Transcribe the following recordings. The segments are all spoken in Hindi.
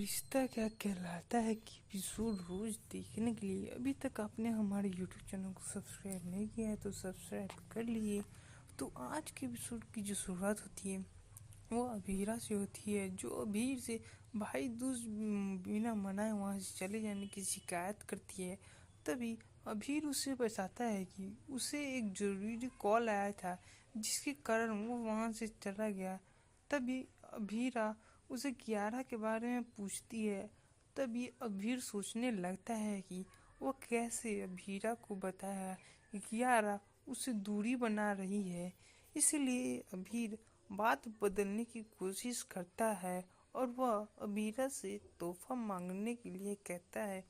रिश्ता क्या कहलाता है कि एपिसोड रोज देखने के लिए अभी तक आपने हमारे यूट्यूब चैनल को सब्सक्राइब नहीं किया है तो सब्सक्राइब कर लिए। तो आज के एपिसोड की जो शुरुआत होती है वो अभीरा से होती है, जो अभीर से भाई दूज बिना मनाए वहाँ से चले जाने की शिकायत करती है। तभी अभीर उसे बताता है कि उसे एक ज़रूरी कॉल आया था जिसके कारण वो वहाँ से चला गया। तभी अभीरा उसे कियारा के बारे में पूछती है। तभी अभीर सोचने लगता है कि वो कैसे अभीरा को बताया कि कियारा उससे दूरी बना रही है। इसलिए अभीर बात बदलने की कोशिश करता है और वह अभीरा से तोहफा मांगने के लिए कहता है।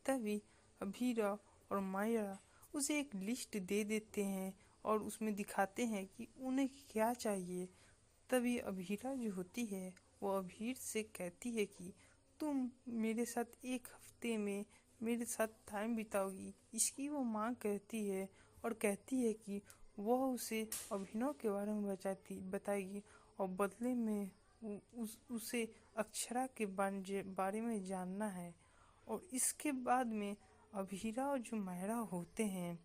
तभी अभीरा और मायरा उसे एक लिस्ट दे देते हैं और उसमें दिखाते हैं कि उन्हें क्या चाहिए। तभी अभीरा जो होती है वो अभीर से कहती है कि तुम मेरे साथ एक हफ्ते में मेरे साथ टाइम बिताओगी। इसकी वो माँ कहती है और कहती है कि वह उसे अभिनव के बारे में बताएगी और बदले में उसे अक्षरा के बारे में जानना है। और इसके बाद में अभीरा और जो मायरा होते हैं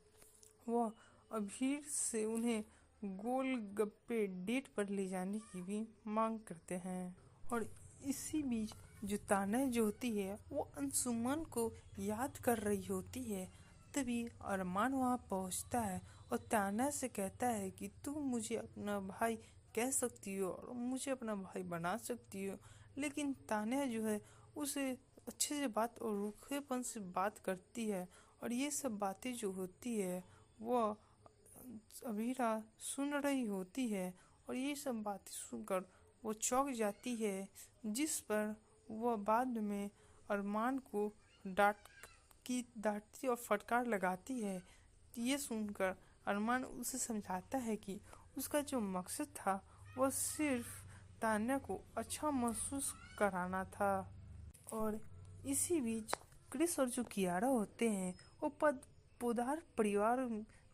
वह अभीर से उन्हें गोलगप्पे डेट पर ले जाने की भी मांग करते हैं। और इसी बीच जो तान्या जो होती है वो अंशुमन को याद कर रही होती है। तभी अरमान वहाँ पहुँचता है और तान्या से कहता है कि तुम मुझे अपना भाई कह सकती हो और मुझे अपना भाई बना सकती हो। लेकिन तान्या जो है उसे अच्छे से बात और रूखेपन से बात करती है और ये सब बातें जो होती है वह अभीरा सुन रही होती है और ये सब बातें सुनकर वो चौंक जाती है, जिस पर वह बाद में अरमान को डांटती और फटकार लगाती है। ये सुनकर अरमान उसे समझाता है कि उसका जो मकसद था वह सिर्फ तान्या को अच्छा महसूस कराना था। और इसी बीच क्रिस और जो कियारा होते हैं वो पोदार परिवार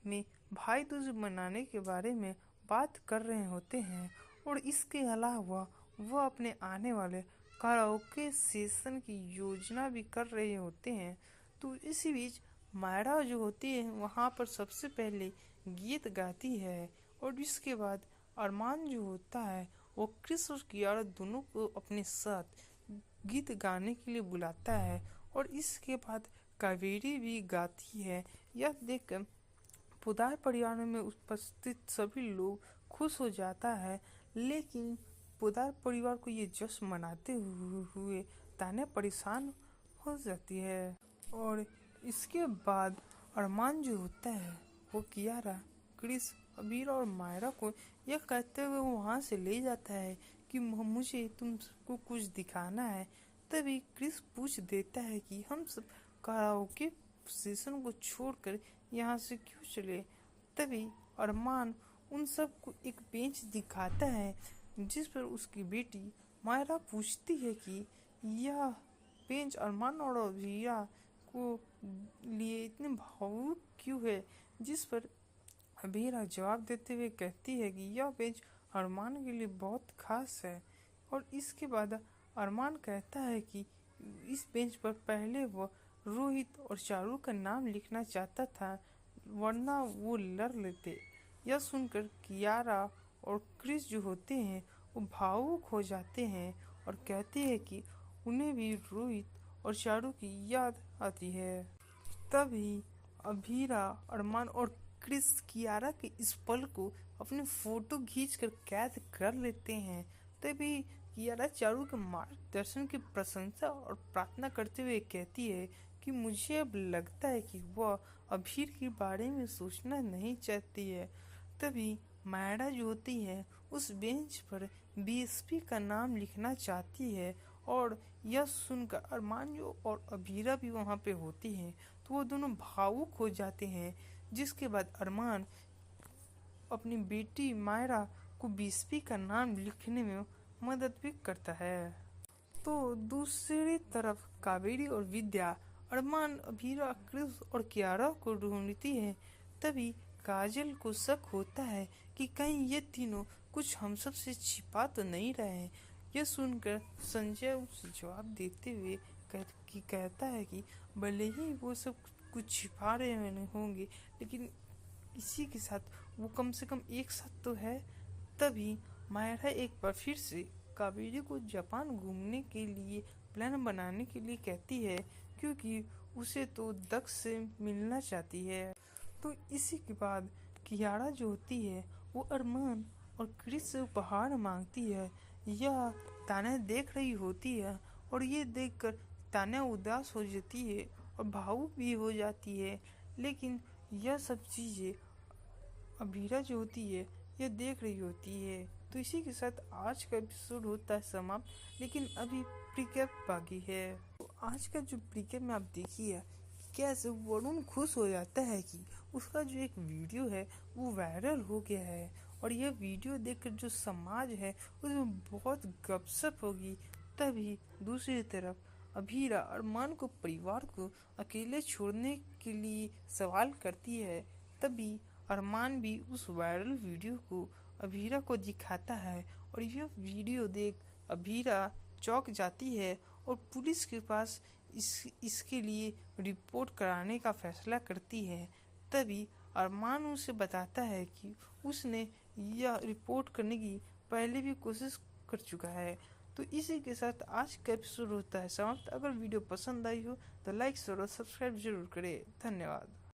में भाई दूज मनाने के बारे में बात कर रहे होते हैं। और इसके अलावा वह अपने आने वाले कराओके सेशन की योजना भी कर रहे होते हैं। तो इसी बीच मायरा जो होती है वहाँ पर सबसे पहले गीत गाती है और इसके बाद अरमान जो होता है वो क्रिस और कियारा दोनों को अपने साथ गीत गाने के लिए बुलाता है। और इसके बाद कावेरी भी गाती है। यह देखकर पोदार परिवार में उपस्थित सभी लोग खुश हो जाता है। लेकिन पोदार परिवार को ये जश्न मनाते हुए तान्या परेशान हो जाती है। और इसके बाद अरमान जो होता है वो कियारा, क्रिस, अबीर और मायरा को यह कहते हुए वहाँ से ले जाता है कि मुझे तुमको कुछ दिखाना है। तभी क्रिस पूछ देता है कि हम सब कराओके सेशन को छोड़कर यहाँ से क्यों चले। तभी अरमान उन सब को एक बेंच दिखाता है जिस पर उसकी बेटी मायरा पूछती है कि यह बेंच अरमान और अभीरा को लिए इतने भावुक क्यों है। जिस पर अभीरा जवाब देते हुए कहती है कि यह बेंच अरमान के लिए बहुत खास है। और इसके बाद अरमान कहता है कि इस बेंच पर पहले वह रोहित और चारू का नाम लिखना चाहता था वरना वो लड़ लेते। यह सुनकर कियारा और क्रिस जो होते हैं वो भावुक हो जाते हैं और कहते हैं कि उन्हें भी रोहित और चारू की याद आती है। तभी अभीरा, अरमान और क्रिस कियारा के इस पल को अपने फोटो खींचकर कैद कर लेते हैं। तभी कियारा चारू के मार्गदर्शन की प्रशंसा और प्रार्थना करते हुए कहती है कि मुझे अब लगता है कि वह अभीर के बारे में सोचना नहीं चाहती है। तभी मायरा जो होती है उस बेंच पर बीएसपी का नाम लिखना चाहती है और यह सुनकर अरमान जो और अभीरा भी वहाँ पे होती हैं तो वो दोनों भावुक हो जाते हैं। जिसके बाद अरमान अपनी बेटी मायरा को बीएसपी का नाम लिखने में मदद भी करता है। तो दूसरी तरफ कावेरी और विद्या अरमान, अभीरा, क्रिस और कियारा को ढूंढती है। तभी काजल को शक होता है कि कहीं ये तीनों कुछ हम सब से छिपा तो नहीं रहे हैं, यह सुनकर संजय उसे जवाब देते हुए कहता है कि भले ही वो सब कुछ छिपा रहे होंगे, लेकिन इसी के साथ वो कम से कम एक साथ तो है। तभी मायरा एक बार फिर से कावेरी को जापान घूमने के लिए प्लान बनाने के लिए कहती है, क्योंकि उसे तो दक्ष से मिलना चाहती है। तो इसी के बाद कियारा जो होती है वो अरमान और क्रिस से उपहार मांगती है। यह तान्या देख रही होती है और ये देखकर तान्या उदास हो जाती है और भावुक भी हो जाती है। लेकिन यह सब चीज़ें अभीरा जो होती है यह देख रही होती है। तो इसी के साथ आज का एपिसोड होता है समाप्त, लेकिन अभी प्रीकैप बाकी है। तो आज का जो प्रीकैप में आप देखिए कैसे वरुण खुश हो जाता है कि उसका जो एक वीडियो है वो वायरल हो गया है, और यह वीडियो देखकर जो समाज है उसमें बहुत गपशप होगी। तभी दूसरी तरफ अभीरा अरमान को परिवार को अकेले छोड़ने के लिए सवाल करती है। तभी अरमान भी उस वायरल वीडियो को अभीरा को दिखाता है, और यह वीडियो देख अभीरा चौंक जाती है और पुलिस के पास इसके लिए रिपोर्ट कराने का फैसला करती है। तभी अरमान उसे बताता है कि उसने यह रिपोर्ट करने की पहले भी कोशिश कर चुका है। तो इसी के साथ आज का एपिसोड होता है समाप्त। अगर वीडियो पसंद आई हो तो लाइक और सब्सक्राइब जरूर करें। धन्यवाद।